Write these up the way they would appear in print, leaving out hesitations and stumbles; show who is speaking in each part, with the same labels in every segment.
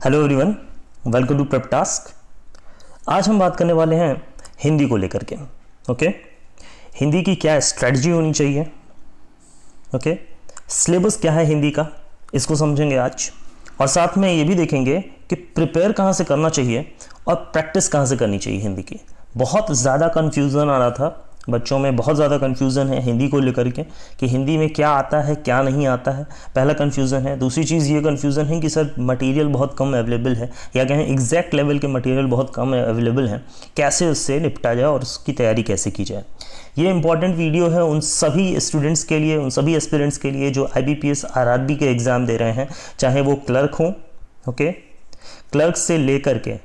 Speaker 1: Hello everyone, welcome to prep task. आज हम बात करने वाले हैं हिंदी को लेकर के। ओके, हिंदी की क्या स्ट्रेटजी होनी चाहिए, ओके, सिलेबस क्या है हिंदी का, इसको समझेंगे आज। और साथ में ये भी देखेंगे कि प्रिपेयर कहाँ से करना चाहिए और प्रैक्टिस कहाँ से करनी चाहिए हिंदी की। बहुत ज़्यादा कन्फ्यूज़न आ रहा था बच्चों में, बहुत ज़्यादा कन्फ्यूज़न है हिंदी को लेकर के कि हिंदी में क्या आता है क्या नहीं आता है, पहला कन्फ्यूज़न है। दूसरी चीज़ ये कन्फ्यूज़न है कि सर मटेरियल बहुत कम अवेलेबल है, या कहें एग्जैक्ट लेवल के मटेरियल बहुत कम अवेलेबल हैं, कैसे उससे निपटा जाए और उसकी तैयारी कैसे की जाए। ये इंपॉर्टेंट वीडियो है उन सभी स्टूडेंट्स के लिए, उन सभी एस्पिरेंट्स के लिए जो IBPS RRB के एग्ज़ाम दे रहे हैं, चाहे वो क्लर्क हों, ओके, क्लर्क से लेकर के,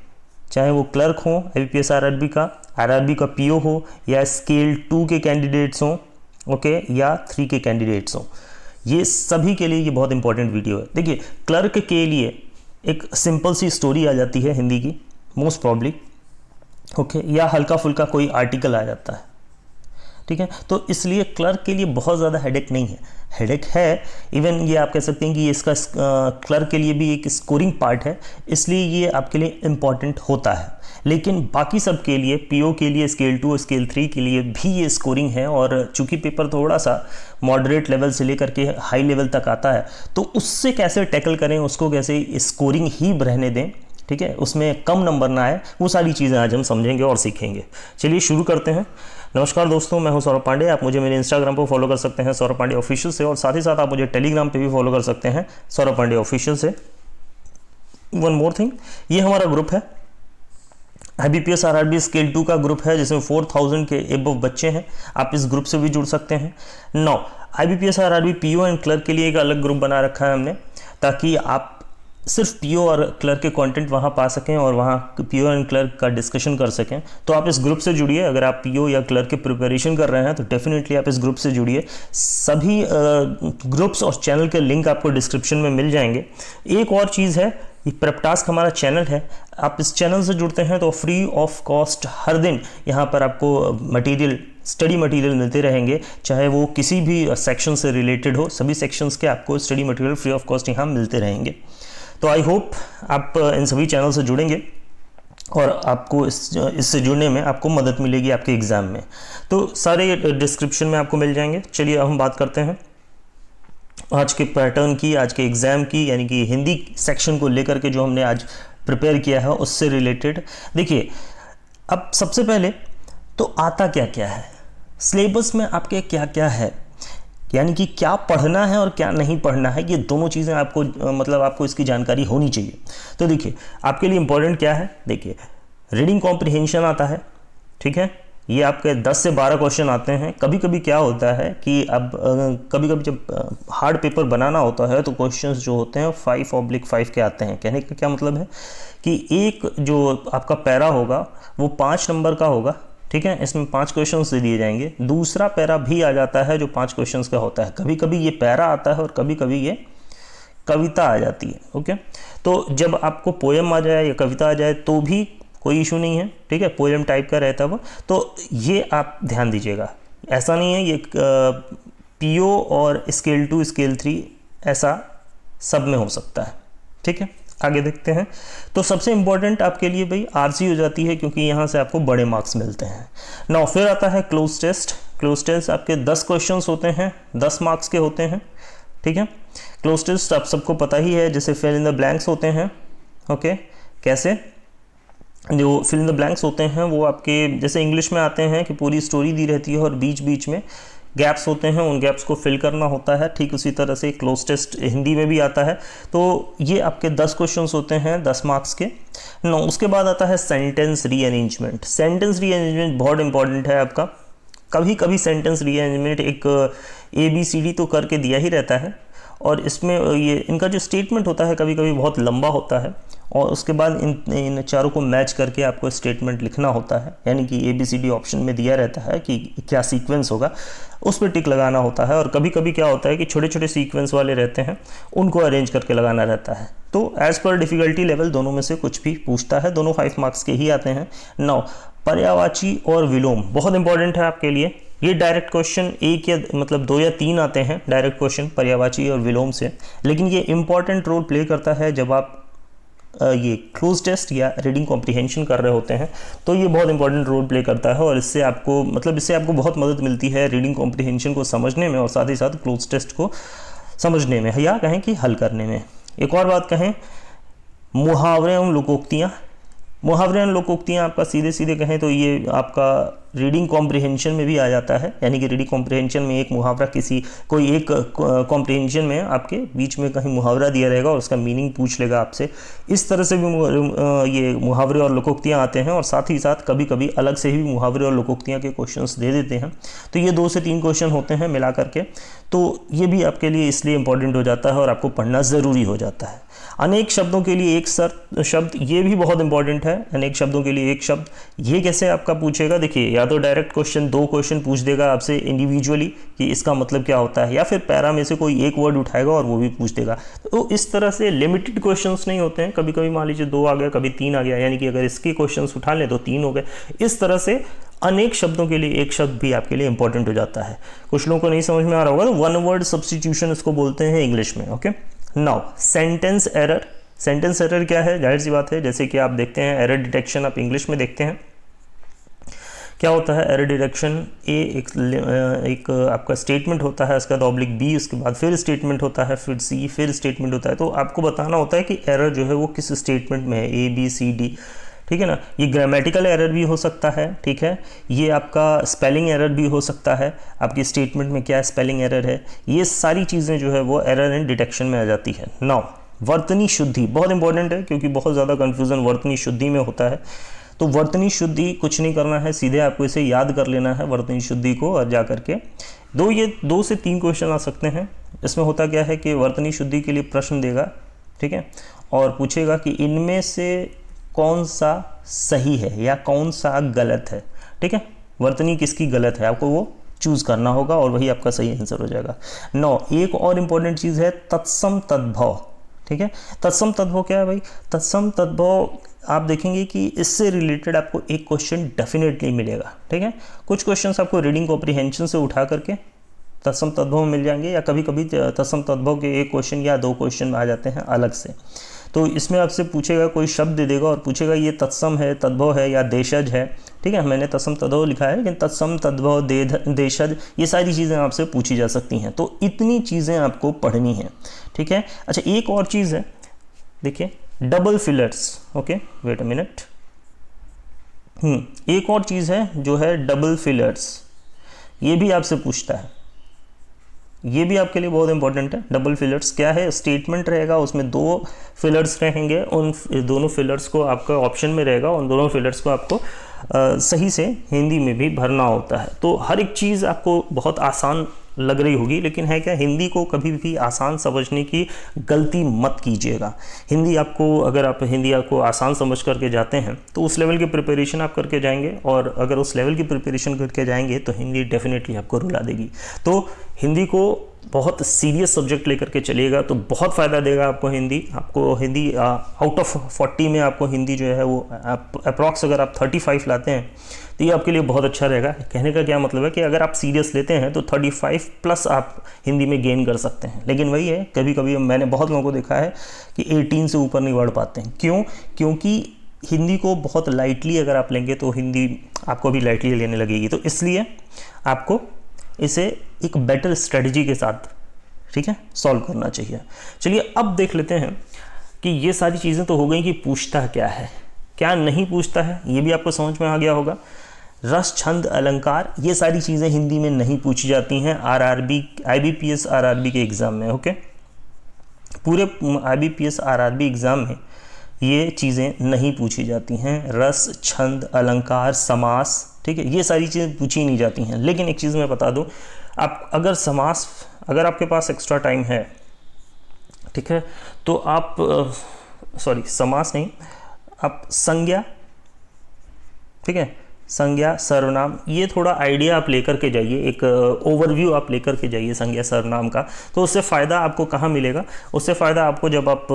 Speaker 1: चाहे वो क्लर्क हो IBPS RRB का PO हो, या स्केल 2 के कैंडिडेट्स हों, ओके, या 3 के कैंडिडेट्स हों, ये सभी के लिए ये बहुत इंपॉर्टेंट वीडियो है। देखिए, क्लर्क के लिए एक सिंपल सी स्टोरी आ जाती है हिंदी की मोस्ट प्रॉब्ली, ओके, या हल्का फुल्का कोई आर्टिकल आ जाता है, ठीक है। तो इसलिए क्लर्क के लिए बहुत ज़्यादा हेडेक नहीं है, हेडेक है इवन ये आप कह सकते हैं कि इसका क्लर्क के लिए भी एक स्कोरिंग पार्ट है, इसलिए ये आपके लिए इम्पॉर्टेंट होता है। लेकिन बाकी सब के लिए, PO के लिए, स्केल 2 स्केल 3 के लिए भी ये स्कोरिंग है। और चूंकि पेपर थोड़ा सा मॉडरेट लेवल से लेकर के हाई लेवल तक आता है, तो उससे कैसे टैकल करें, उसको कैसे स्कोरिंग ही रहने दें, ठीक है, उसमें कम नंबर ना आए, वो सारी चीज़ें आज हम समझेंगे और सीखेंगे। चलिए शुरू करते हैं। नमस्कार दोस्तों, मैं हूं सौरभ पांडे। आप मुझे मेरे इंस्टाग्राम पर फॉलो कर सकते हैं सौरभ पांडे ऑफिशियल से, और साथ ही साथ आप मुझे टेलीग्राम पे भी फॉलो कर सकते हैं सौरभ पांडे ऑफिशियल से। वन मोर थिंग, ये हमारा ग्रुप है, IBPS RRB स्केल 2 का ग्रुप है, जिसमें 4000 के एबव बच्चे हैं। आप इस ग्रुप से भी जुड़ सकते हैं। 9 IBPS RRB PO and clerk के लिए एक अलग ग्रुप बना रखा है हमने, ताकि आप सिर्फ PO और क्लर्क के कंटेंट वहाँ पा सकें और वहाँ PO एंड क्लर्क का डिस्कशन कर सकें। तो आप इस ग्रुप से जुड़िए। अगर आप PO या क्लर्क की प्रिपरेशन कर रहे हैं तो डेफिनेटली आप इस ग्रुप से जुड़िए। सभी ग्रुप्स और चैनल के लिंक आपको डिस्क्रिप्शन में मिल जाएंगे। एक और चीज़ है, ये प्रेप टास्क हमारा चैनल है, आप इस चैनल से जुड़ते हैं तो फ्री ऑफ कॉस्ट हर दिन यहाँ पर आपको मटेरियल, स्टडी मटेरियल मिलते रहेंगे, चाहे वो किसी भी सेक्शन से रिलेटेड हो। सभी सेक्शंस के आपको study material free of cost यहाँ मिलते रहेंगे। तो आई होप आप इन सभी चैनल से जुड़ेंगे और आपको इससे जुड़ने में आपको मदद मिलेगी आपके एग्ज़ाम में। तो सारे डिस्क्रिप्शन में आपको मिल जाएंगे। चलिए अब हम बात करते हैं आज के पैटर्न की, आज के एग्ज़ाम की, यानी कि हिंदी सेक्शन को लेकर के जो हमने आज प्रिपेयर किया है उससे रिलेटेड। देखिए, अब सबसे पहले तो आता क्या क्या है, सिलेबस में आपके क्या क्या है, यानी कि क्या पढ़ना है और क्या नहीं पढ़ना है, ये दोनों चीज़ें आपको मतलब आपको इसकी जानकारी होनी चाहिए। तो देखिए, आपके लिए इम्पोर्टेंट क्या है, देखिए रीडिंग कॉम्प्रिहेंशन आता है, ठीक है, ये आपके 10 से 12 क्वेश्चन आते हैं। कभी कभी क्या होता है कि अब कभी कभी जब हार्ड पेपर बनाना होता है तो क्वेश्चंस जो होते हैं 5/5 के आते हैं। कहने का क्या मतलब है कि एक जो आपका पैरा होगा वो 5 नंबर का होगा, ठीक है, इसमें 5 क्वेश्चंस दे दिए जाएंगे। दूसरा पैरा भी आ जाता है जो 5 क्वेश्चंस का होता है। कभी कभी ये पैरा आता है और कभी कभी ये कविता आ जाती है, ओके। तो जब आपको पोएम आ जाए या कविता आ जाए तो भी कोई इशू नहीं है, ठीक है, पोएम टाइप का रहता है वो। तो ये आप ध्यान दीजिएगा, ऐसा नहीं है ये PO और स्केल 2 स्केल 3 ऐसा सब में हो सकता है, ठीक है। आगे देखते हैं। तो सबसे इम्पोर्टेंट आपके लिए भाई RC हो जाती है, क्योंकि यहाँ से आपको बड़े मार्क्स मिलते हैं। नाउ फिर आता है क्लोज टेस्ट। क्लोज टेस्ट आपके 10 क्वेश्चंस होते हैं, 10 मार्क्स के होते हैं, ठीक है। क्लोज टेस्ट आप सबको पता ही है, जैसे फिल इन द ब्लैंक्स होते हैं, ओके। कैसे जो फिल इन द ब्लैंक्स होते हैं वो आपके जैसे इंग्लिश में आते हैं कि पूरी स्टोरी दी रहती है और बीच बीच में गैप्स होते हैं, उन गैप्स को फिल करना होता है। ठीक उसी तरह से क्लोज टेस्ट हिंदी में भी आता है। तो ये आपके 10 क्वेश्चंस होते हैं 10 मार्क्स के। नो, उसके बाद आता है सेंटेंस रीअरेंजमेंट। सेंटेंस रीअरेंजमेंट बहुत इंपॉर्टेंट है आपका। कभी कभी सेंटेंस रीअरेंजमेंट एक ABCD तो करके दिया ही रहता है, और इसमें ये इनका जो स्टेटमेंट होता है कभी कभी बहुत लंबा होता है, और उसके बाद इन चारों को मैच करके आपको स्टेटमेंट लिखना होता है। यानी कि ABCD ऑप्शन में दिया रहता है कि क्या सीक्वेंस होगा, उस पर टिक लगाना होता है। और कभी कभी क्या होता है कि छोटे छोटे सीक्वेंस वाले रहते हैं, उनको अरेंज करके लगाना रहता है। तो एज पर डिफ़िकल्टी लेवल दोनों में से कुछ भी पूछता है, दोनों 5 मार्क्स के ही आते हैं। नाउ पर्यायवाची और विलोम बहुत इंपॉर्टेंट है आपके लिए। ये डायरेक्ट क्वेश्चन एक या मतलब 2 या 3 आते हैं डायरेक्ट क्वेश्चन पर्यायवाची और विलोम से, लेकिन ये इंपॉर्टेंट रोल प्ले करता है जब आप ये क्लोज टेस्ट या रीडिंग कॉम्प्रिहेंशन कर रहे होते हैं तो ये बहुत इंपॉर्टेंट रोल प्ले करता है और इससे आपको बहुत मदद मिलती है रीडिंग कॉम्प्रिहेंशन को समझने में और साथ ही साथ क्लोज टेस्ट को समझने में या कहें कि हल करने में। एक और बात कहें, मुहावरे एवं लोकोक्तियाँ। मुहावरे एवं लोकोक्तियाँ आपका सीधे सीधे कहें तो ये आपका रीडिंग कॉम्प्रिहेंशन में भी आ जाता है, यानी कि रीडिंग कॉम्प्रिहेंशन में एक मुहावरा कोई एक कॉम्प्रिहेंशन में आपके बीच में कहीं मुहावरा दिया रहेगा और उसका मीनिंग पूछ लेगा आपसे। इस तरह से भी ये मुहावरे और लोकोक्तियाँ आते हैं और साथ ही साथ कभी कभी अलग से ही मुहावरे और लोकोक्तियाँ के क्वेश्चंस दे देते हैं। तो ये 2 से 3 क्वेश्चन होते हैं मिला करके, तो ये भी आपके लिए इसलिए इंपॉर्टेंट हो जाता है और आपको पढ़ना ज़रूरी हो जाता है। अनेक शब्दों के लिए एक शब्द, ये भी बहुत इंपॉर्टेंट है। अनेक शब्दों के लिए एक शब्द, ये कैसे आपका पूछेगा, देखिए या तो डायरेक्ट क्वेश्चन 2 क्वेश्चन पूछ देगा आपसे इंडिविजुअली कि इसका मतलब क्या होता है, या फिर पैरा में से कोई एक वर्ड उठाएगा और वो भी पूछ देगा। तो इस तरह से लिमिटेड क्वेश्चंस नहीं होते हैं, कभी कभी मान लीजिए 2 आ गया, कभी 3 आ गया, यानी कि अगर इसके क्वेश्चंस उठा लें तो 3 हो गए। इस तरह से अनेक शब्दों के लिए एक शब्द भी आपके लिए इंपॉर्टेंट हो जाता है। कुछ लोगों को नहीं समझ में आ रहा होगा तो 1 वर्ड सब्स्टिट्यूशन इसको बोलते हैं इंग्लिश में। Okay, now sentence error. Sentence error क्या है, जाहिर सी बात है, जैसे कि आप देखते हैं एरर डिटेक्शन आप इंग्लिश में देखते हैं। क्या होता है एरर डिटेक्शन, एक आपका स्टेटमेंट होता है, उसके बाद ऑब्लिक बी, उसके बाद फिर स्टेटमेंट होता है, फिर सी, फिर स्टेटमेंट होता है। तो आपको बताना होता है कि एरर जो है वो किस स्टेटमेंट में है, ए बी सी डी, ठीक है ना। ये ग्रामेटिकल एरर भी हो सकता है, ठीक है, ये आपका स्पेलिंग एरर भी हो सकता है, आपकी स्टेटमेंट में क्या स्पेलिंग एरर है, ये सारी चीज़ें जो है वो एरर एंड डिटेक्शन में आ जाती है। नाउ वर्तनी शुद्धि बहुत इंपॉर्टेंट है क्योंकि बहुत ज़्यादा कन्फ्यूज़न वर्तनी शुद्धि में होता है। तो वर्तनी शुद्धि कुछ नहीं करना है, सीधे आपको इसे याद कर लेना है वर्तनी शुद्धि को, और जा करके 2 से 3 क्वेश्चन आ सकते हैं। इसमें होता क्या है कि वर्तनी शुद्धि के लिए प्रश्न देगा, ठीक है, और पूछेगा कि इनमें से कौन सा सही है या कौन सा गलत है, ठीक है, वर्तनी किसकी गलत है आपको वो चूज़ करना होगा और वही आपका सही आंसर हो जाएगा। 9, एक और इम्पॉर्टेंट चीज़ है तत्सम तद्भव, ठीक है। तत्सम तद्भव क्या है भाई, तत्सम तद्भव आप देखेंगे कि इससे रिलेटेड आपको एक क्वेश्चन डेफिनेटली मिलेगा, ठीक है। कुछ क्वेश्चंस आपको रीडिंग कॉम्प्रिहेंशन से उठा करके तत्सम तद्भव मिल जाएंगे, या कभी कभी तत्सम तद्भव के 1 क्वेश्चन या 2 क्वेश्चन आ जाते हैं अलग से। तो इसमें आपसे पूछेगा, कोई शब्द दे देगा और पूछेगा ये तत्सम है, तद्भव है या देशज है, ठीक है। मैंने तत्सम तद्भव लिखा है लेकिन तत्सम तद्भव देशज ये सारी चीज़ें आपसे पूछी जा सकती हैं। तो इतनी चीज़ें आपको पढ़नी हैं, ठीक है। अच्छा, एक और चीज़ है, देखिए double fillers. Okay, wait a minute. एक और चीज़ है जो है डबल फिलर्स, ये भी आपसे पूछता है, ये भी आपके लिए बहुत इंपॉर्टेंट है। डबल फिलर्स क्या है, स्टेटमेंट रहेगा, उसमें 2 फिलर्स रहेंगे, उन दोनों फिलर्स को आपका ऑप्शन में रहेगा, उन दोनों फिलर्स को आपको सही से हिंदी में भी भरना होता है। तो हर एक चीज़ आपको बहुत आसान लग रही होगी, लेकिन है क्या, हिंदी को कभी भी आसान समझने की गलती मत कीजिएगा। अगर आप हिंदी को आसान समझ करके जाते हैं तो उस लेवल की प्रिपरेशन आप करके जाएंगे, और अगर उस लेवल की प्रिपरेशन करके जाएंगे तो हिंदी डेफिनेटली आपको रुला देगी। तो हिंदी को बहुत सीरियस सब्जेक्ट लेकर के चलिएगा तो बहुत फ़ायदा देगा आपको हिंदी। आउट ऑफ 40 में आपको हिंदी जो है वो अप्रॉक्स अगर आप 35 लाते हैं तो ये आपके लिए बहुत अच्छा रहेगा। कहने का क्या मतलब है कि अगर आप सीरियस लेते हैं तो 35 प्लस आप हिंदी में गेन कर सकते हैं। लेकिन वही है, कभी कभी मैंने बहुत लोगों को देखा है कि 18 से ऊपर नहीं बढ़ पाते हैं। क्यों? क्योंकि हिंदी को बहुत लाइटली अगर आप लेंगे तो हिंदी आपको भी लाइटली लेने लगेगी। तो इसलिए आपको इसे एक बेटर स्ट्रेटजी के साथ, ठीक है, सॉल्व करना चाहिए। चलिए अब देख लेते हैं कि ये सारी चीज़ें तो हो गई कि पूछता क्या है, क्या नहीं पूछता है, ये भी आपको समझ में आ गया होगा। रस, छंद, अलंकार, ये सारी चीज़ें हिंदी में नहीं पूछी जाती हैं IBPS RRB के एग्ज़ाम में। ओके, पूरे IBPS RRB एग्ज़ाम में ये चीज़ें नहीं पूछी जाती हैं। रस, छंद, अलंकार, समास, ठीक है, ये सारी चीज़ें पूछी नहीं जाती हैं। लेकिन एक चीज़ मैं बता दूं, आप अगर आपके पास एक्स्ट्रा टाइम है, ठीक है, तो आप समास नहीं, आप संज्ञा, ठीक है, संज्ञा, सर्वनाम, ये थोड़ा आइडिया आप लेकर के जाइए, एक ओवरव्यू आप लेकर के जाइए संज्ञा सर्वनाम का। तो उससे फ़ायदा आपको कहाँ मिलेगा? उससे फ़ायदा आपको जब आप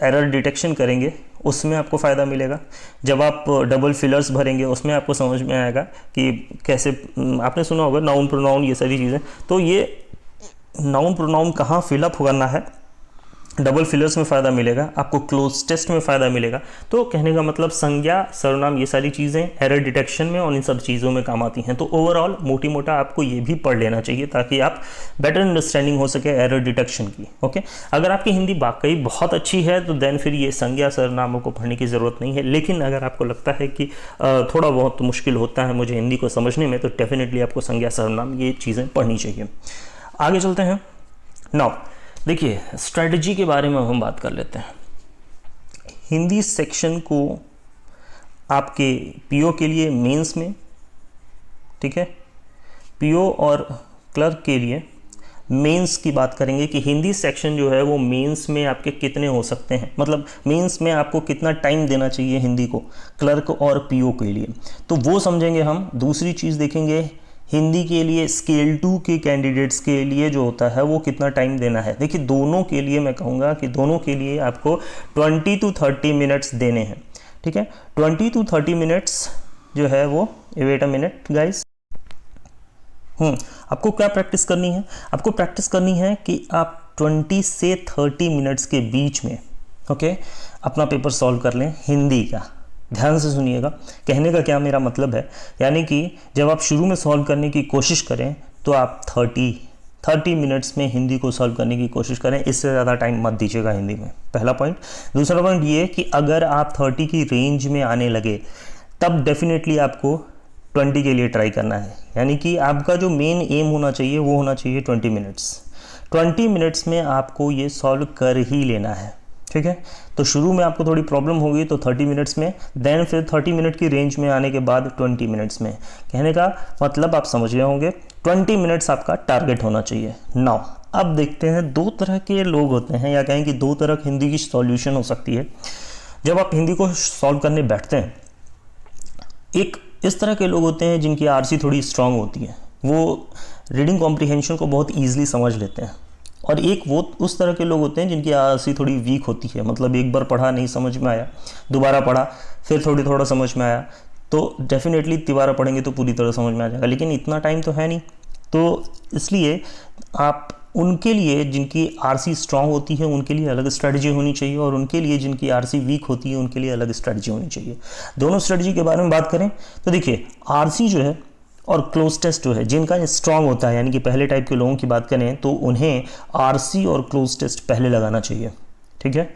Speaker 1: एरर डिटेक्शन करेंगे उसमें आपको फ़ायदा मिलेगा। जब आप डबल फिलर्स भरेंगे उसमें आपको समझ में आएगा कि कैसे, आपने सुना होगा नाउन प्रोनाउन, ये सारी चीज़ें। तो ये नाउन प्रोनाउन कहाँ फिलअप करना है डबल फिलर्स में फ़ायदा मिलेगा, आपको क्लोज टेस्ट में फ़ायदा मिलेगा। तो कहने का मतलब संज्ञा, सर्वनाम, ये सारी चीज़ें एरर डिटेक्शन में और इन सब चीज़ों में काम आती हैं। तो ओवरऑल मोटी मोटा आपको ये भी पढ़ लेना चाहिए ताकि आप बेटर अंडरस्टैंडिंग हो सके एरर डिटेक्शन की। ओके, अगर आपकी हिंदी वाकई बहुत अच्छी है तो देन फिर ये संज्ञा सर्वनामों को पढ़ने की ज़रूरत नहीं है। लेकिन अगर आपको लगता है कि थोड़ा बहुत मुश्किल होता है मुझे हिंदी को समझने में, तो डेफिनेटली आपको संज्ञा सर्वनाम ये चीज़ें पढ़नी चाहिए। आगे चलते हैं। नाउ देखिए, स्ट्रेटजी के बारे में हम बात कर लेते हैं। हिंदी सेक्शन को आपके पीओ के लिए मेंस में, ठीक है, पीओ और क्लर्क के लिए मेंस की बात करेंगे कि हिंदी सेक्शन जो है वो मेंस में आपके कितने हो सकते हैं, मतलब मेंस में आपको कितना टाइम देना चाहिए हिंदी को, क्लर्क और पीओ के लिए, तो वो समझेंगे हम। दूसरी चीज़ देखेंगे, हिंदी के लिए स्केल 2 के कैंडिडेट्स के लिए जो होता है वो कितना टाइम देना है। देखिए, दोनों के लिए मैं कहूँगा कि दोनों के लिए आपको 20 to 30 मिनट्स देने हैं, ठीक है। 20 to 30 मिनट्स जो है वो, वेट अ मिनट गाइस, आपको क्या प्रैक्टिस करनी है? आपको प्रैक्टिस करनी है कि आप 20 से 30 मिनट्स के बीच में, ओके, अपना पेपर सॉल्व कर लें हिंदी का। ध्यान से सुनिएगा, कहने का क्या मेरा मतलब है, यानी कि जब आप शुरू में सॉल्व करने की कोशिश करें तो आप 30 मिनट्स में हिंदी को सॉल्व करने की कोशिश करें, इससे ज़्यादा टाइम मत दीजिएगा हिंदी में, पहला पॉइंट। दूसरा पॉइंट ये कि अगर आप 30 की रेंज में आने लगे तब डेफिनेटली आपको 20 के लिए ट्राई करना है, यानी कि आपका जो मेन एम होना चाहिए वो होना चाहिए 20 मिनट्स। 20 मिनट्स में आपको ये सॉल्व कर ही लेना है, ठीक है। तो शुरू में आपको थोड़ी प्रॉब्लम होगी तो 30 मिनट्स में, देन फिर 30 मिनट की रेंज में आने के बाद 20 मिनट्स में। कहने का मतलब आप समझ गए होंगे, 20 मिनट्स आपका टारगेट होना चाहिए। नाउ अब देखते हैं, दो तरह के लोग होते हैं, या कहें कि दो तरह हिंदी की सॉल्यूशन हो सकती है जब आप हिंदी को सॉल्व करने बैठते हैं। एक इस तरह के लोग होते हैं जिनकी आरसी थोड़ी स्ट्रांग होती है, वो रीडिंग कॉम्प्रिहेंशन को बहुत ईजिली समझ लेते हैं, और एक वो उस तरह के लोग होते हैं जिनकी आरसी थोड़ी वीक होती है, मतलब एक बार पढ़ा नहीं समझ में आया, दोबारा पढ़ा फिर थोड़ा समझ में आया, तो डेफिनेटली दोबारा पढ़ेंगे तो पूरी तरह समझ में आ जाएगा, लेकिन इतना टाइम तो है नहीं। तो इसलिए आप उनके लिए, जिनकी आरसी स्ट्रांग होती है उनके लिए अलग स्ट्रेटजी होनी चाहिए, और उनके लिए जिनकी आरसी वीक होती है उनके लिए अलग स्ट्रेटजी होनी चाहिए। दोनों स्ट्रेटजी के बारे में बात करें तो देखिए, आरसी जो है और क्लोज टेस्ट जो है, जिनका स्ट्रांग होता है, यानी कि पहले टाइप के लोगों की बात करें तो उन्हें आरसी और क्लोज टेस्ट पहले लगाना चाहिए, ठीक है।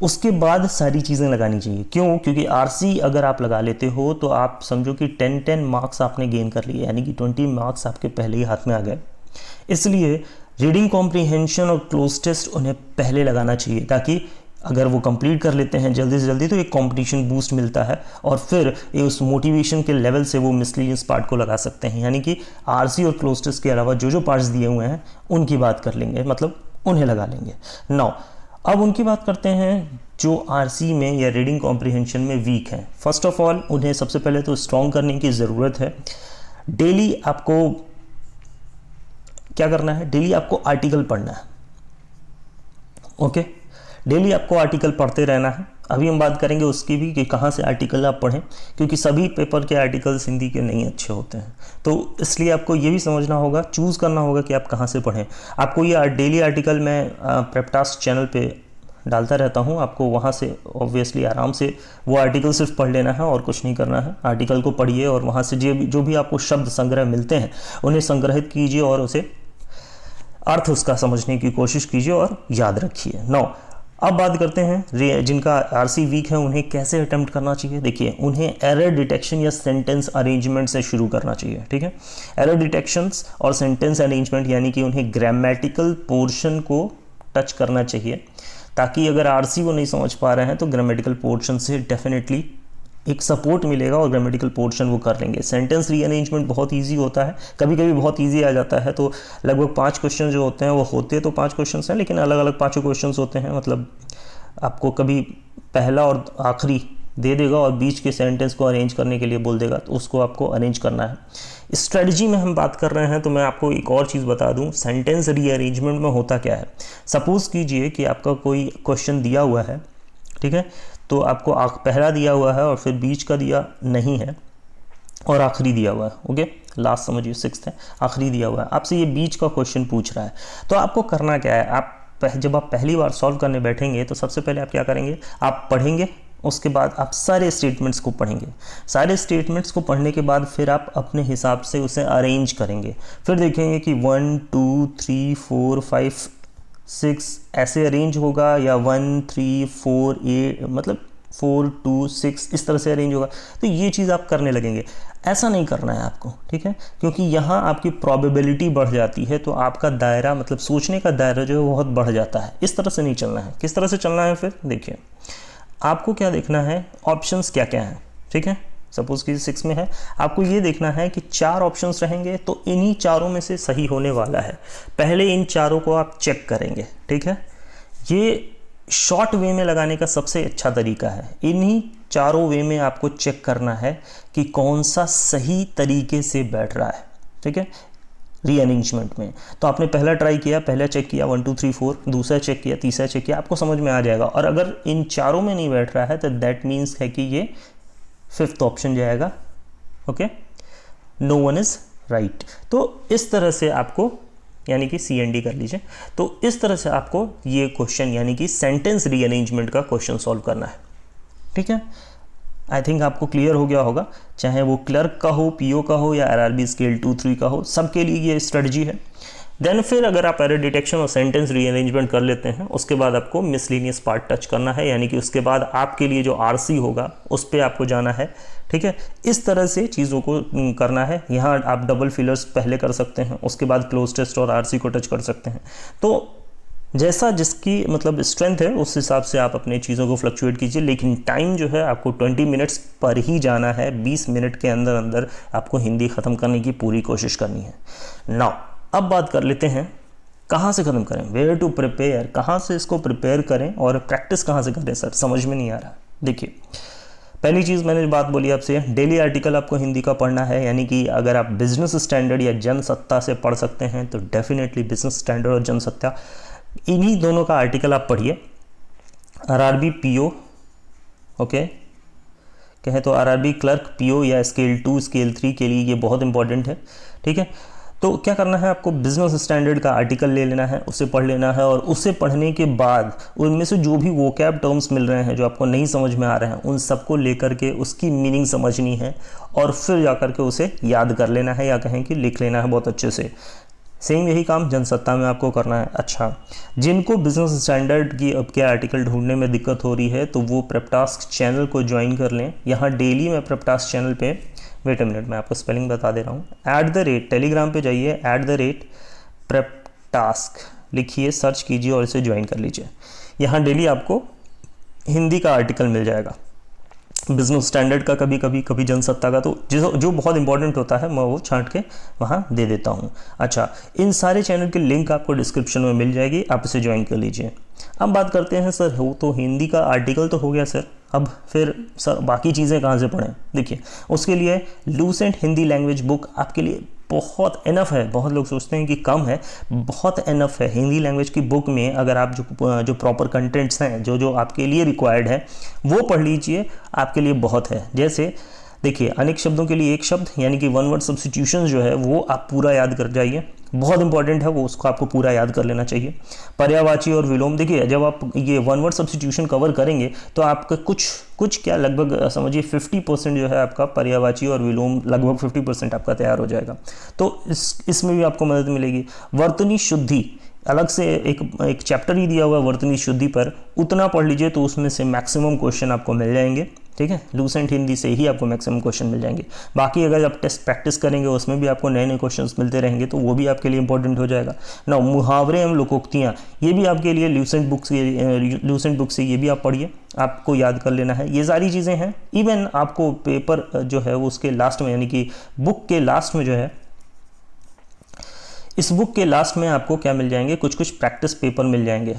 Speaker 1: उसके बाद सारी चीज़ें लगानी चाहिए। क्यों? क्योंकि आरसी अगर आप लगा लेते हो तो आप समझो कि 10 मार्क्स आपने गेन कर लिए, यानी कि 20 मार्क्स आपके पहले ही हाथ में आ गए। इसलिए रीडिंग कॉम्प्रिहेंशन और क्लोज टेस्ट उन्हें पहले लगाना चाहिए, ताकि अगर वो कंप्लीट कर लेते हैं जल्दी से जल्दी तो एक कंपटीशन बूस्ट मिलता है, और फिर ये उस मोटिवेशन के लेवल से वो मिसलिनियस पार्ट को लगा सकते हैं। यानी कि आरसी और क्लोज टेस्ट के अलावा जो पार्ट्स दिए हुए हैं उनकी बात कर लेंगे, मतलब उन्हें लगा लेंगे। नाउ अब उनकी बात करते हैं जो आरसी में या रीडिंग कॉम्प्रिहेंशन में वीक हैं। फर्स्ट ऑफ ऑल उन्हें सबसे पहले तो स्ट्रॉन्ग करने की ज़रूरत है। डेली आपको क्या करना है? डेली आपको आर्टिकल पढ़ना है, ओके। डेली आपको आर्टिकल पढ़ते रहना है। अभी हम बात करेंगे उसकी भी कि कहाँ से आर्टिकल आप पढ़ें, क्योंकि सभी पेपर के आर्टिकल्स हिंदी के नहीं अच्छे होते हैं, तो इसलिए आपको ये भी समझना होगा, चूज़ करना होगा कि आप कहाँ से पढ़ें। आपको ये डेली आर्टिकल मैं प्रेपटास्क चैनल पे डालता रहता हूँ, आपको वहाँ से ऑब्वियसली आराम से वो आर्टिकल सिर्फ पढ़ लेना है और कुछ नहीं करना है। आर्टिकल को पढ़िए और वहाँ से जो भी आपको शब्द संग्रह मिलते हैं उन्हें संग्रहित कीजिए और उसे अर्थ उसका समझने की कोशिश कीजिए और याद रखिए। नाउ अब बात करते हैं जिनका आरसी वीक है उन्हें कैसे अटेम्प्ट करना चाहिए। देखिए, उन्हें एरर डिटेक्शन या सेंटेंस अरेंजमेंट से शुरू करना चाहिए, ठीक है। एरर डिटेक्शंस और सेंटेंस अरेंजमेंट, यानी कि उन्हें ग्रामेटिकल पोर्शन को टच करना चाहिए, ताकि अगर आरसी वो नहीं समझ पा रहे हैं तो ग्रामेटिकल पोर्शन से डेफिनेटली एक सपोर्ट मिलेगा और ग्रामेटिकल पोर्शन वो कर लेंगे। सेंटेंस रीअरेंजमेंट बहुत इजी होता है, कभी कभी बहुत इजी आ जाता है, तो लगभग 5 क्वेश्चन जो होते हैं वो होते तो 5 क्वेश्चन हैं, लेकिन अलग अलग 5 क्वेश्चन होते हैं। मतलब आपको कभी पहला और आखिरी दे देगा और बीच के सेंटेंस को अरेंज करने के लिए बोल देगा, तो उसको आपको अरेंज करना है। स्ट्रेटजी में हम बात कर रहे हैं तो मैं आपको एक और चीज़ बता दूं, सेंटेंस रीअरेंजमेंट में होता क्या है। सपोज़ कीजिए कि आपका कोई क्वेश्चन दिया हुआ है, ठीक है, तो आपको पहला दिया हुआ है और फिर बीच का दिया नहीं है और आखिरी दिया हुआ है, ओके, लास्ट समझिए 6th है, आखिरी दिया हुआ है। आपसे ये बीच का क्वेश्चन पूछ रहा है, तो आपको करना क्या है, आप जब आप पहली बार सॉल्व करने बैठेंगे तो सबसे पहले आप क्या करेंगे, आप पढ़ेंगे, उसके बाद आप सारे स्टेटमेंट्स को पढ़ेंगे। सारे स्टेटमेंट्स को पढ़ने के बाद फिर आप अपने हिसाब से उसे अरेंज करेंगे। फिर देखेंगे कि 1 2 3 4 5 6 ऐसे अरेंज होगा या 1 3 4 8 मतलब 4 2 6 इस तरह से अरेंज होगा। तो ये चीज़ आप करने लगेंगे। ऐसा नहीं करना है आपको, ठीक है, क्योंकि यहाँ आपकी प्रोबेबिलिटी बढ़ जाती है, तो आपका दायरा मतलब सोचने का दायरा जो है बहुत बढ़ जाता है। इस तरह से नहीं चलना है। किस तरह से चलना है, फिर देखिए आपको क्या देखना है, ऑप्शंस क्या क्या हैं, ठीक है। सपोज कि 6 में है, आपको ये देखना है कि 4 ऑप्शंस रहेंगे, तो इन्हीं चारों में से सही होने वाला है। पहले इन चारों को आप चेक करेंगे, ठीक है। ये शॉर्ट वे में लगाने का सबसे अच्छा तरीका है। इन्हीं चारों वे में आपको चेक करना है कि कौन सा सही तरीके से बैठ रहा है, ठीक है, रीअरेंजमेंट में। तो आपने पहला ट्राई किया, पहला चेक किया 1 2 3 4, दूसरा चेक किया, तीसरा चेक किया, आपको समझ में आ जाएगा। और अगर इन चारों में नहीं बैठ रहा है तो दैट मीन्स है कि ये 5th ऑप्शन जाएगा, okay, no one is right. तो इस तरह से आपको यानी कि CND कर लीजिए। तो इस तरह से आपको ये क्वेश्चन यानी कि सेंटेंस रीअरेंजमेंट का क्वेश्चन सॉल्व करना है, ठीक है। आई थिंक आपको क्लियर हो गया होगा, चाहे वो क्लर्क का हो, PO का हो या RRB स्केल 2-3 का हो, सबके लिए ये स्ट्रेटजी है। देन फिर अगर आप एरर डिटेक्शन और सेंटेंस रीअरेंजमेंट कर लेते हैं, उसके बाद आपको मिसलिनियस पार्ट टच करना है, यानी कि उसके बाद आपके लिए जो RC होगा उस पर आपको जाना है, ठीक है। इस तरह से चीज़ों को करना है। यहाँ आप डबल फिलर्स पहले कर सकते हैं, उसके बाद क्लोज टेस्ट और RC को टच कर सकते हैं। तो जैसा जिसकी मतलब स्ट्रेंथ है उस हिसाब से आप अपने चीज़ों को फ्लक्चुएट कीजिए, लेकिन टाइम जो है आपको 20 मिनट्स पर ही जाना है। 20 मिनट के अंदर अंदर आपको हिंदी ख़त्म करने की पूरी कोशिश करनी है। नाउ अब बात कर लेते हैं कहाँ से ख़त्म करें, वेयर टू प्रिपेयर, कहाँ से इसको प्रिपेयर करें और प्रैक्टिस कहाँ से करें। सर समझ में नहीं आ रहा। देखिए पहली चीज़ मैंने बात बोली आपसे, डेली आर्टिकल आपको हिंदी का पढ़ना है, यानी कि अगर आप बिजनेस स्टैंडर्ड या जनसत्ता से पढ़ सकते हैं तो डेफिनेटली बिजनेस स्टैंडर्ड और जनसत्ता, इन्हीं दोनों का आर्टिकल आप पढ़िए। RRB PO, ओके, कहें तो RRB क्लर्क PO या स्केल 2 स्केल 3 के लिए ये बहुत इंपॉर्टेंट है, ठीक है। तो क्या करना है, आपको बिजनेस स्टैंडर्ड का आर्टिकल ले लेना है, उसे पढ़ लेना है, और उसे पढ़ने के बाद उनमें से जो भी वोकैब टर्म्स मिल रहे हैं जो आपको नहीं समझ में आ रहे हैं, उन सबको लेकर के उसकी मीनिंग समझनी है और फिर जाकर के उसे याद कर लेना है, या कहें कि लिख लेना है बहुत अच्छे से। सेम यही काम जनसत्ता में आपको करना है। अच्छा, जिनको बिजनेस स्टैंडर्ड की अब के आर्टिकल ढूंढने में दिक्कत हो रही है तो वो प्रेपटास्क चैनल को ज्वाइन कर लें। यहाँ डेली मैं प्रेपटास्क चैनल पे, वेट अ मिनट मैं आपको स्पेलिंग बता दे रहा हूँ, टेलीग्राम पे जाइए, @प्रेपटास्क लिखिए, सर्च कीजिए और इसे ज्वाइन कर लीजिए। यहाँ डेली आपको हिंदी का आर्टिकल मिल जाएगा, बिजनेस स्टैंडर्ड का, कभी जनसत्ता का, तो जो बहुत इंपॉर्टेंट होता है मैं वो छांट के वहाँ दे देता हूँ। अच्छा, इन सारे चैनल की लिंक आपको डिस्क्रिप्शन में मिल जाएगी, आप इसे ज्वाइन कर लीजिए। अब बात करते हैं सर, हो तो हिंदी का आर्टिकल तो हो गया सर, अब फिर सर बाकी चीज़ें कहाँ से पढ़ें। देखिए उसके लिए लूसेंट हिंदी लैंग्वेज बुक आपके लिए बहुत इनफ है। बहुत लोग सोचते हैं कि कम है, बहुत इनफ है। हिंदी लैंग्वेज की बुक में अगर आप जो प्रॉपर कंटेंट्स हैं, जो आपके लिए रिक्वायर्ड है वो पढ़ लीजिए, आपके लिए बहुत है। जैसे देखिए अनेक शब्दों के लिए एक शब्द, यानी कि 1 वर्ड सब्स्टिट्यूशन जो है वो आप पूरा याद कर जाइए, बहुत इंपॉर्टेंट है वो, उसको आपको पूरा याद कर लेना चाहिए। पर्यायवाची और विलोम, देखिए जब आप ये 1 वर्ड सब्स्टिट्यूशन कवर करेंगे तो आपका कुछ क्या लगभग समझिए 50% जो है आपका पर्यायवाची और विलोम, लगभग 50% आपका तैयार हो जाएगा। तो इसमें भी आपको मदद मिलेगी। वर्तनी शुद्धि अलग से एक चैप्टर ही दिया हुआ है वर्तनी शुद्धि पर, उतना पढ़ लीजिए तो उसमें से मैक्सिमम क्वेश्चन आपको मिल जाएंगे, ठीक है। लूसेंट हिंदी से ही आपको मैक्सिमम क्वेश्चन मिल जाएंगे। बाकी अगर आप टेस्ट प्रैक्टिस करेंगे उसमें भी आपको नए नए क्वेश्चंस मिलते रहेंगे, तो वो भी आपके लिए इंपॉर्टेंट हो जाएगा ना। मुहावरे एवं लोकोक्तियाँ, ये भी आपके लिए लूसेंट बुक से ये भी आप पढ़िए, आपको याद कर लेना है। ये सारी चीज़ें हैं। इवन आपको पेपर जो है वो उसके लास्ट में, यानी कि बुक के लास्ट में जो है, इस बुक के लास्ट में आपको क्या मिल जाएंगे, कुछ प्रैक्टिस पेपर मिल जाएंगे,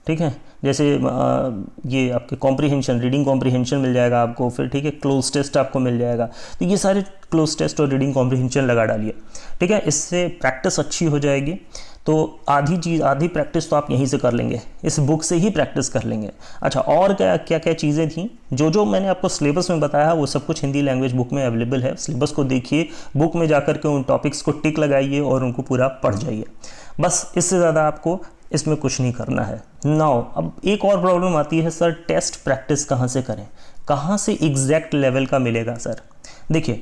Speaker 1: ठीक है। जैसे ये आपके कॉम्प्रिहेंशन, रीडिंग कॉम्प्रिहेंशन मिल जाएगा आपको, फिर ठीक है क्लोज टेस्ट आपको मिल जाएगा। तो ये सारे क्लोज टेस्ट और रीडिंग कॉम्प्रिहेंशन लगा डालिए, ठीक है। इससे प्रैक्टिस अच्छी हो जाएगी। तो आधी प्रैक्टिस तो आप यहीं से कर लेंगे, इस बुक से ही प्रैक्टिस कर लेंगे। अच्छा, और क्या चीज़ें थी जो मैंने आपको सिलेबस में बताया है वो सब कुछ हिंदी लैंग्वेज बुक में अवेलेबल है। सिलेबस को देखिए, बुक में जाकर के उन टॉपिक्स को टिक लगाइए और उनको पूरा पढ़ जाइए। बस इससे ज़्यादा आपको इसमें कुछ नहीं करना है। नाउ अब एक और प्रॉब्लम आती है, सर टेस्ट प्रैक्टिस कहाँ से करें, कहाँ से एग्जैक्ट लेवल का मिलेगा सर। देखिए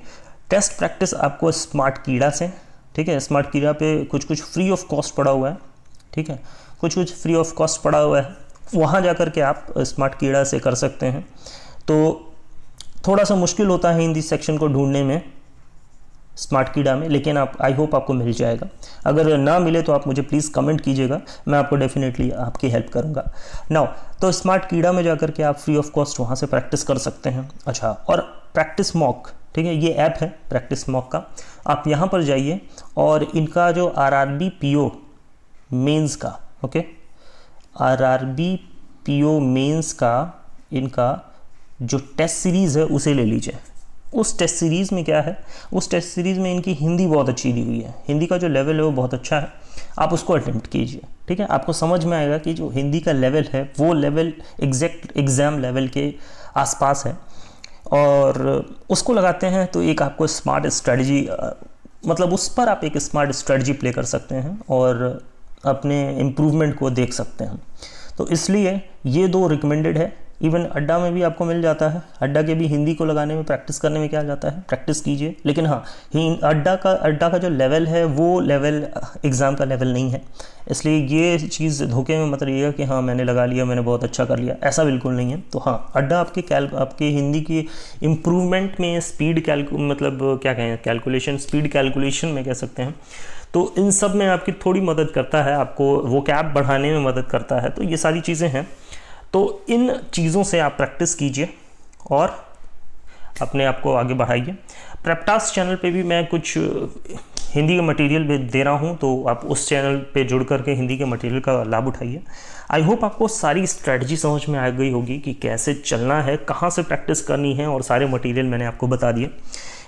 Speaker 1: टेस्ट प्रैक्टिस आपको स्मार्ट कीड़ा से, ठीक है, स्मार्ट कीड़ा पे कुछ कुछ फ्री ऑफ कॉस्ट पड़ा हुआ है, ठीक है, कुछ कुछ फ्री ऑफ कॉस्ट पड़ा हुआ है, वहाँ जा कर के आप स्मार्ट कीड़ा से कर सकते हैं। तो थोड़ा सा मुश्किल होता है हिंदी सेक्शन को ढूंढने में स्मार्ट कीड़ा में, लेकिन आप आई होप आपको मिल जाएगा। अगर ना मिले तो आप मुझे प्लीज़ कमेंट कीजिएगा, मैं आपको डेफिनेटली आपकी हेल्प करूंगा। नाउ तो स्मार्ट कीड़ा में जाकर के आप फ्री ऑफ कॉस्ट वहाँ से प्रैक्टिस कर सकते हैं। अच्छा, और प्रैक्टिस मॉक, ठीक है, ये ऐप है प्रैक्टिस मॉक का, आप यहाँ पर जाइए और इनका जो RRB PO मेंस का, ओके, RRB PO मेंस का इनका जो टेस्ट सीरीज़ है उसे ले लीजिए। उस टेस्ट सीरीज़ में क्या है, उस टेस्ट सीरीज़ में इनकी हिंदी बहुत अच्छी दी हुई है, हिंदी का जो लेवल है वो बहुत अच्छा है, आप उसको अटेम्प्ट कीजिए, ठीक है। आपको समझ में आएगा कि जो हिंदी का लेवल है वो लेवल एग्जैक्ट एग्ज़ाम लेवल के आसपास है, और उसको लगाते हैं तो एक आपको स्मार्ट स्ट्रेटजी, मतलब उस पर आप एक स्मार्ट स्ट्रेटजी प्ले कर सकते हैं और अपने इम्प्रूवमेंट को देख सकते हैं। तो इसलिए ये 2 रिकमेंडेड है। इवन अड्डा में भी आपको मिल जाता है, अड्डा के भी हिंदी को लगाने में प्रैक्टिस करने में क्या जाता है, प्रैक्टिस कीजिए। लेकिन हाँ, अड्डा का जो लेवल है वो लेवल एग्ज़ाम का लेवल नहीं है, इसलिए ये चीज़ धोखे में मत रहिएगा कि हाँ मैंने लगा लिया, मैंने बहुत अच्छा कर लिया, ऐसा बिल्कुल नहीं है। तो हाँ, अड्डा आपके हिंदी की इम्प्रूवमेंट में स्पीड मतलब क्या कहें, कैलकुलेशन, स्पीड कैलकुलेशन में कह सकते हैं, तो इन सब में आपकी थोड़ी मदद करता है, आपको वो कैप बढ़ाने में मदद करता है। तो ये सारी चीज़ें हैं, तो इन चीज़ों से आप प्रैक्टिस कीजिए और अपने आप को आगे बढ़ाइए। प्रेपटास चैनल पे भी मैं कुछ हिंदी का मटेरियल भी दे रहा हूँ, तो आप उस चैनल पे जुड़ करके हिंदी के मटेरियल का लाभ उठाइए। आई होप आपको सारी स्ट्रेटजी समझ में आ गई होगी कि कैसे चलना है, कहाँ से प्रैक्टिस करनी है, और सारे मटेरियल मैंने आपको बता दिए।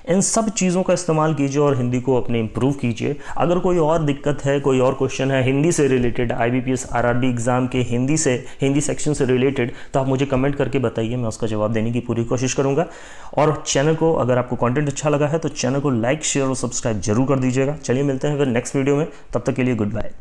Speaker 1: इन सब चीज़ों का इस्तेमाल कीजिए और हिंदी को अपने इम्प्रूव कीजिए। अगर कोई और दिक्कत है, कोई और क्वेश्चन है हिंदी से रिलेटेड, IBPS RRB एग्ज़ाम के हिंदी सेक्शन से रिलेटेड, तो आप मुझे कमेंट करके बताइए, मैं उसका जवाब देने की पूरी कोशिश करूँगा। और चैनल को, अगर आपको कंटेंट अच्छा लगा है तो चैनल को लाइक, शेयर और सब्सक्राइब जरूर कर दीजिएगा। चलिए मिलते हैं फिर नेक्स्ट वीडियो में, तब तक के लिए गुड बाय।